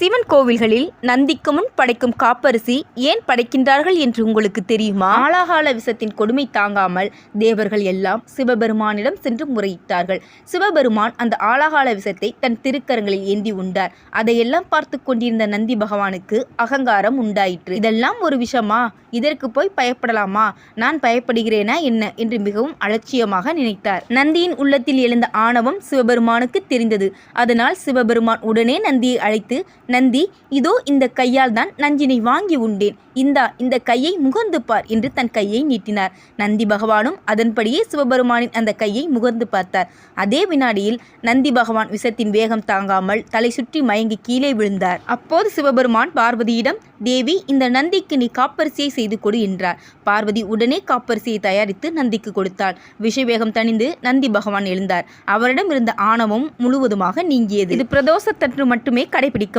சிவன் கோவில்களில் நந்திக்கு முன் படைக்கும் காப்பரிசி ஏன் படைக்கின்றார்கள் என்று உங்களுக்கு தெரியுமா? ஆலாகால விஷத்தின் கொடுமை தாங்காமல் தேவர்கள் எல்லாம் சிவபெருமானிடம் சென்று முறையிட்டார்கள். சிவபெருமான் அந்த ஆலாகால விஷத்தை தன் திருக்கரங்களில் ஏந்தி உண்டார். அதையெல்லாம் பார்த்து கொண்டிருந்த நந்தி பகவானுக்கு அகங்காரம் உண்டாயிற்று. இதெல்லாம் ஒரு விஷமா? இதற்கு போய் பயப்படலாமா? நான் பயப்படுகிறேனா என்ன என்று மிகவும் அலட்சியமாக நினைத்தார். நந்தியின் உள்ளத்தில் எழுந்த ஆணவம் சிவபெருமானுக்கு தெரிந்தது. அதனால் சிவபெருமான் உடனே நந்தியை அழைத்து, நந்தி, இதோ இந்த கையால் தான் நஞ்சினை வாங்கி உண்டேன். இந்த கையை முகர்ந்து பார் என்று தன் கையை நீட்டினார். நந்தி பகவானும் அதன்படியே சிவபெருமானின் அந்த கையை முகர்ந்து பார்த்தார். அதே வினாடியில் நந்தி பகவான் விஷத்தின் வேகம் தாங்காமல் தலை சுற்றி மயங்கி கீழே விழுந்தார். அப்போது சிவபெருமான் பார்வதியிடம், தேவி, இந்த நந்திக்கு நீ காப்பரிசியை செய்து கொடு என்றார். பார்வதி உடனே காப்பரிசியை தயாரித்து நந்திக்கு கொடுத்தாள். விஷவேகம் தணிந்து நந்தி பகவான் எழுந்தார். அவரிடம் இருந்த ஆணவம் முழுவதுமாக நீங்கியது. இது பிரதோஷத்தன்று மட்டுமே கடைபிடிக்கப்பட்டது.